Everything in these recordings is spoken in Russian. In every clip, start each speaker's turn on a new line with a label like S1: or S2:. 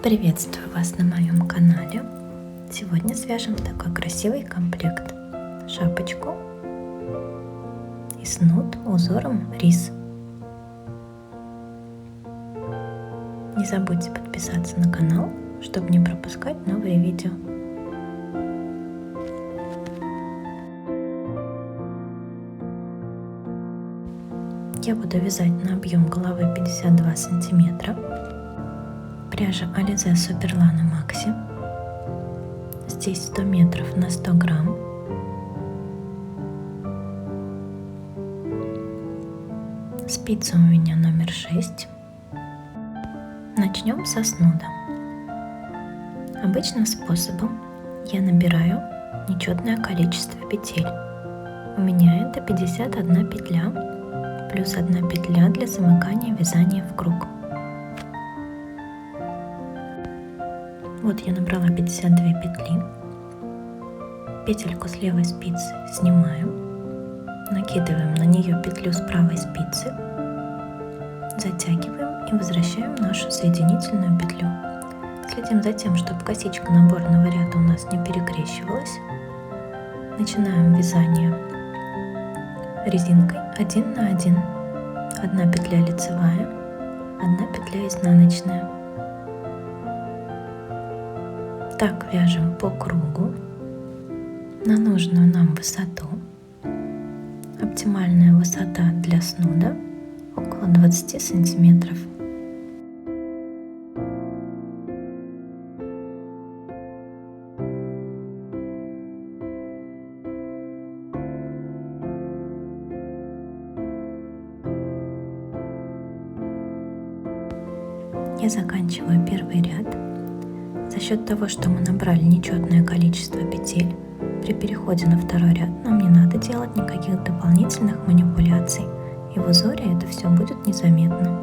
S1: Приветствую вас на моем канале. Сегодня свяжем такой красивый комплект: шапочку и снуд узором рис. Не забудьте подписаться на канал, чтобы не пропускать новые видео. Я буду вязать на объем головы 52 сантиметра. Пряжа Alize Superlana Maxi. Здесь 100 метров на 100 грамм. Спица у меня номер 6. Начнем со снуда. Обычным способом я набираю нечетное количество петель. У меня это 51 петля плюс 1 петля для замыкания вязания в круг. Вот я набрала 52 петли. Петельку с левой спицы снимаем, накидываем на нее петлю с правой спицы, затягиваем и возвращаем нашу соединительную петлю. Следим за тем, чтобы косичка наборного ряда у нас не перекрещивалась. Начинаем вязание резинкой 1 на 1. 1 петля лицевая, 1 петля изнаночная. Так вяжем по кругу на нужную нам высоту. Оптимальная высота для снуда около 20 сантиметров. Я заканчиваю первый ряд. За счет того, что мы набрали нечетное количество петель, при переходе на второй ряд нам не надо делать никаких дополнительных манипуляций, и в узоре это все будет незаметно.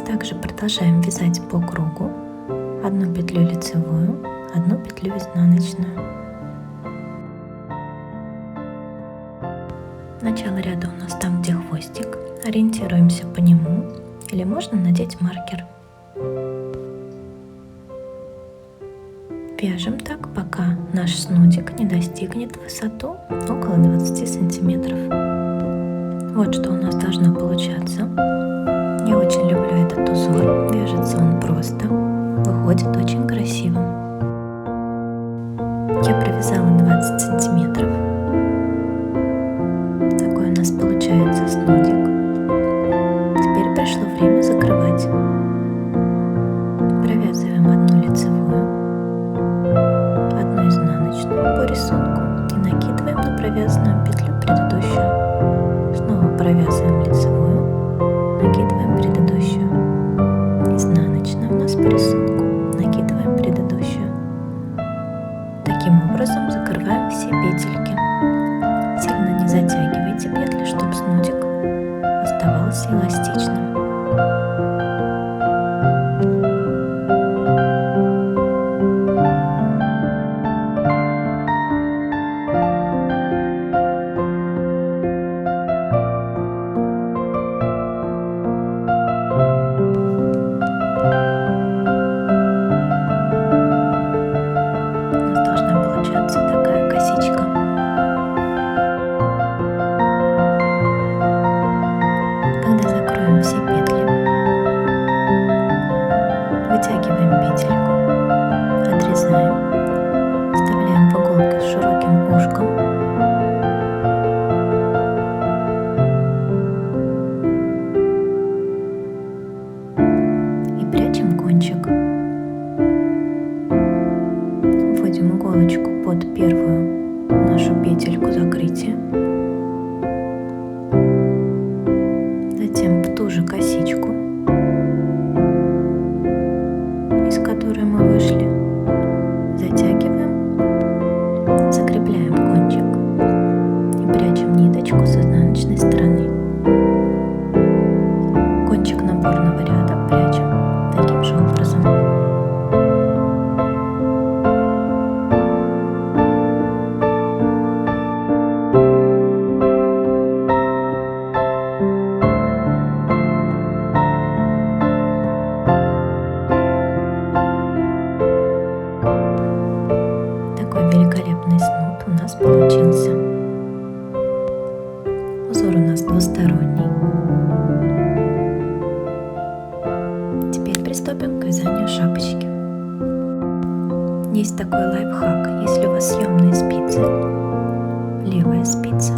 S1: Также продолжаем вязать по кругу 1 петлю лицевую, 1 петлю изнаночную. Начало ряда у нас там, где хвостик. Ориентируемся по нему, или можно надеть маркер. Вяжем так, пока наш снудик не достигнет высоту около 20 сантиметров. Вот что у нас должно получаться. Я очень люблю этот узор, вяжется он просто, выходит очень красиво. Я провязала 20 сантиметров. Такой у нас получается снудик. Теперь пришло время закрывать. Провязываем 1 лицевую, 1 изнаночную по рисунку и накидываем на провязанную петлю предыдущую. Снова провязываем лицевую, накидываем предыдущую. Изнаночная у нас по рисунку, накидываем предыдущую. Таким образом закрываем все петельки. Сильно не затягивайте петли, чтобы снудик оставался эластичным. Вытягиваем петельку, отрезаем, вставляем в иголку с широким ушком. И прячем кончик. Вводим иголочку под первую нашу петельку закрытия. Затем в ту же косичку, из которой мы вышли, затягиваем, закрепляем кончик и прячем ниточку с изнаночной стороны. Кончик наборного ряда прячем таким же образом. приступим к вязанию шапочки. Есть такой лайфхак: если у вас съемные спицы, левая спица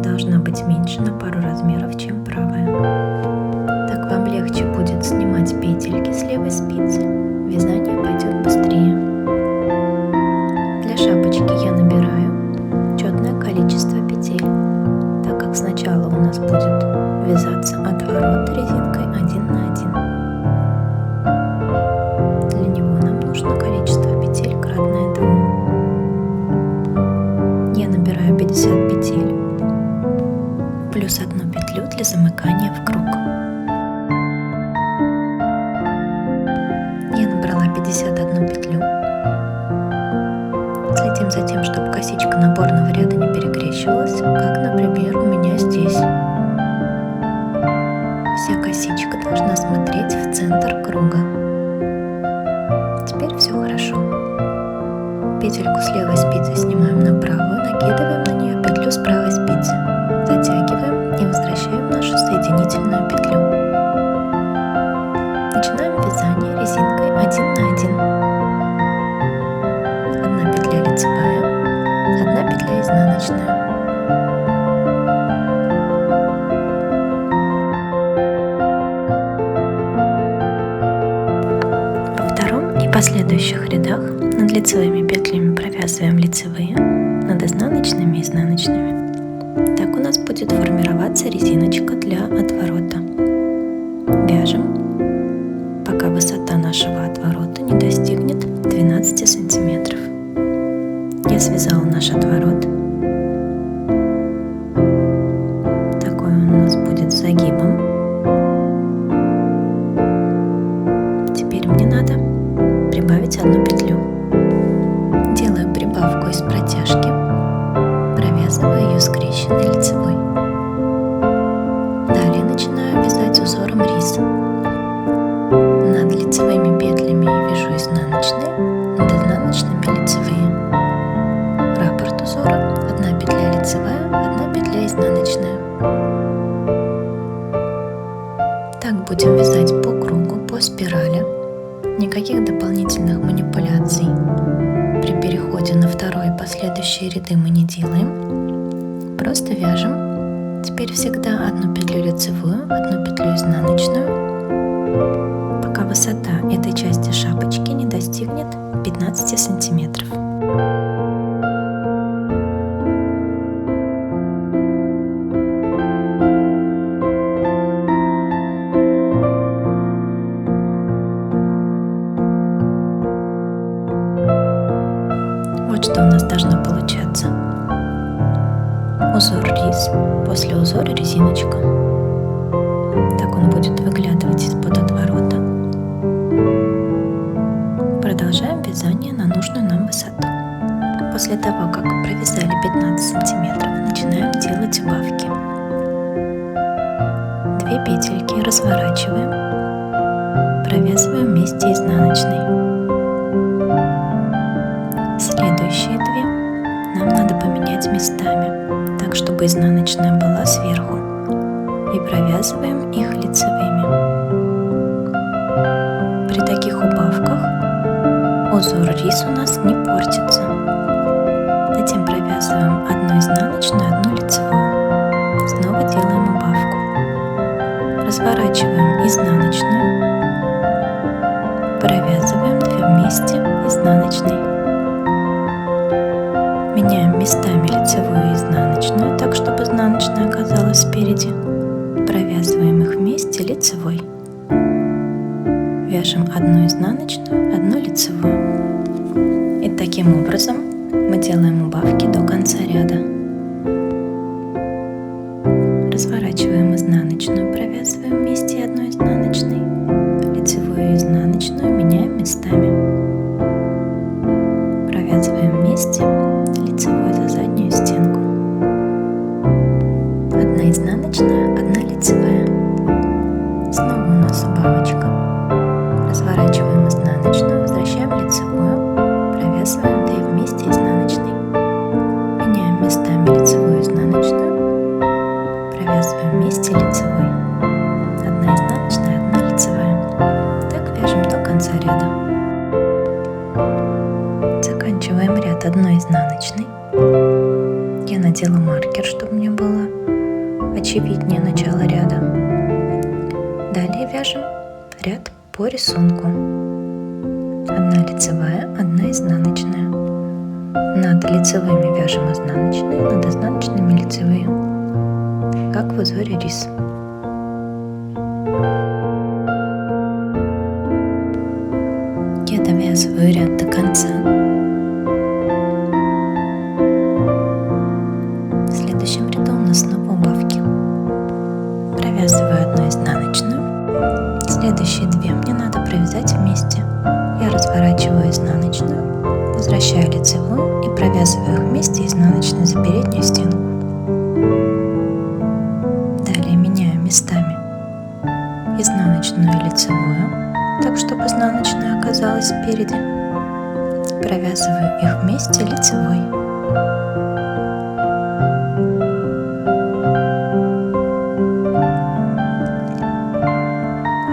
S1: должна быть меньше на пару размеров, чем правая. Так вам легче будет снимать петельки с левой спицы, вязание пойдет быстрее. Для шапочки я набираю четное количество петель, так как сначала у нас будет вязаться отворот резинкой 1 на 1. Для него нам нужно количество петель кратное 2. Я набираю 50 петель плюс 1 петлю для замыкания в круг. Я набрала 51 петлю. Следим за тем, чтобы косичка наборного ряда не перекрещивалась, как, например, у меня здесь. Вся косичка должна смотреть в центр круга. Теперь все хорошо. Петельку с левой спицы снимаем на правую, накидываем на нее петлю с правой спицы, затягиваем и возвращаем нашу соединительную петлю. Начинаем вязание резинкой 1 на 1. 1 петля лицевая, 1 петля изнаночная. Во втором и последующих рядах над лицевыми петлями провязываем лицевые, над изнаночными изнаночными. Так у нас будет формироваться резиночка для отворота. Вяжем, пока высота нашего отворота не достигнет 12 сантиметров. Я связала наш отворот. Такой он у нас будет с загибом. Теперь мне надо прибавить 1 петлю. Делаю прибавку из протяжки, провязываю ее скрещенной лицевой. Далее начинаю вязать узором рис. Над лицевыми петлями вяжу изнаночные, над изнаночными лицевые. Раппорт узора: 1 петля лицевая, 1 петля изнаночная. Так будем вязать по кругу, по спирали. Никаких дополнительных манипуляций при переходе на второй и последующие ряды мы не делаем. Просто вяжем. Теперь всегда 1 петлю лицевую, 1 петлю изнаночную, пока высота этой части шапочки не достигнет 15 сантиметров. Вот что у нас должно получаться. Узор рис, после узора резиночка. Так он будет выглядывать из-под отворота. Продолжаем вязание на нужную нам высоту. После того, как провязали 15 сантиметров, начинаем делать убавки. 2 петельки разворачиваем, провязываем вместе изнаночной. Следующие 2 нам надо поменять местами, так чтобы изнаночная была сверху, и провязываем их лицевыми. При таких убавках узор рис у нас не портится. Затем провязываем 1 изнаночную, 1 лицевую. Снова делаем убавку. Разворачиваем изнаночную, провязываем 2 вместе изнаночной. Меняем местами лицевую и изнаночную, так чтобы изнаночная оказалась спереди. Провязываем их вместе лицевой. Вяжем 1 изнаночную, 1 лицевую. И таким образом мы делаем убавки до конца ряда. Разворачиваем изнаночную, провязываем вместе 1 изнаночной. Лицевую и изнаночную меняем местами. Провязываем вместе лицевой за заднюю стенку. 1 изнаночная, 1 лицевая. Снова у нас убавочка. Разворачиваем изнаночную, возвращаем лицевую, провязываем 2 вместе изнаночной. Меняем местами лицевую и изнаночную, провязываем вместе лицевой. 1 изнаночная, 1 лицевая. Так вяжем конца ряда. Заканчиваем ряд одной изнаночной. Я надела маркер, чтобы мне было очевиднее начало ряда. Далее вяжем ряд по рисунку. Одна лицевая, одна изнаночная. Над лицевыми вяжем изнаночные, над изнаночными лицевые, как в узоре рис. Я довязываю ряд до конца. В следующем ряду у нас снова убавки. Провязываю одну изнаночную. Следующие две мне надо провязать вместе. Я разворачиваю изнаночную, возвращаю лицевую и провязываю их вместе изнаночной за переднюю стенку. Далее меняю местами изнаночную и лицевую, так чтобы изнаночная оказалась спереди. Провязываю их вместе лицевой.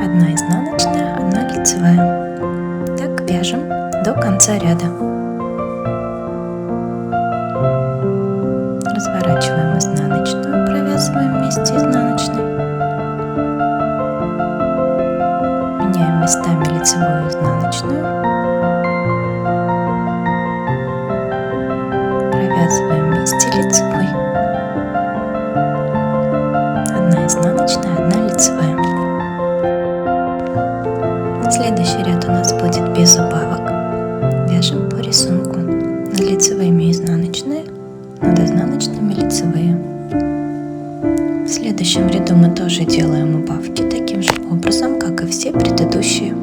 S1: Одна изнаночная, одна лицевая. Так вяжем до конца ряда. Разворачиваем изнаночную, провязываем вместе изнаночной. Меняем местами лицевую и изнаночную. Провязываем вместе лицевой. Одна изнаночная, одна лицевая. Следующий ряд у нас будет без убавок. Вяжем по рисунку. Над лицевыми изнаночные, над изнаночными лицевые. В следующем ряду мы тоже делаем убавки таким же образом, как и все предыдущие.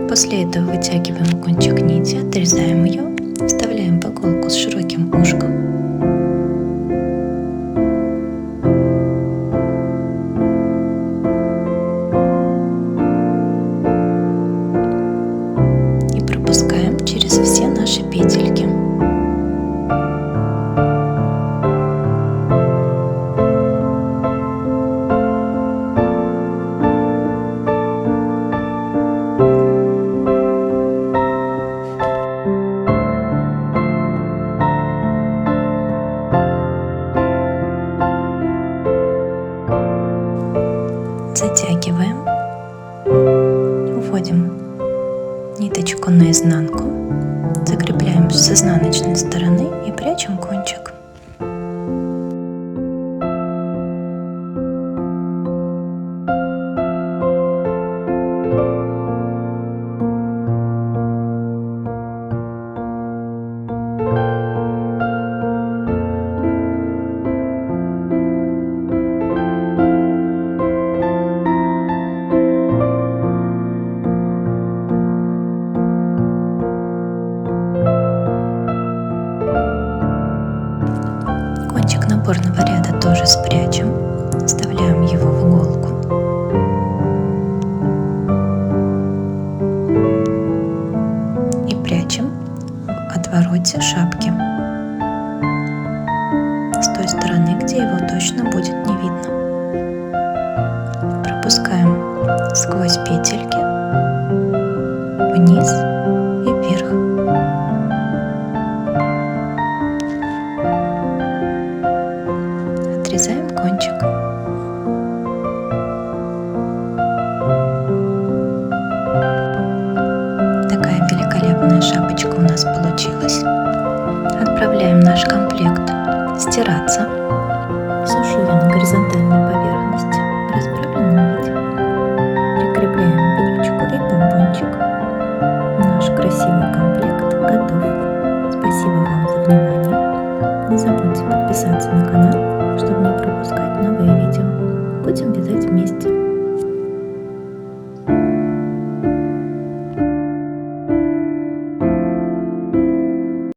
S1: После этого вытягиваем кончик нити, отрезаем ее, вставляем в иголку с широким ушком. И пропускаем через все наши петельки. Затягиваем, уводим ниточку наизнанку, закрепляем с изнаночной стороны и прячем кончик. Кончик наборного ряда тоже спрячем, вставляем его в иголку. И прячем в отвороте шапки, с той стороны, где его точно будет не видно. Пропускаем сквозь петельки, вниз и вверх. Отрезаем кончик. Такая великолепная шапочка у нас получилась. Отправляем наш комплект стираться. Сушу я на горизонтальной поверхности в расправленном виде. Прикрепляем бирочку и помпончик. Наш красивый комплект готов. Спасибо вам за внимание. Не забудьте подписаться на канал, чтобы не пропускать новые видео.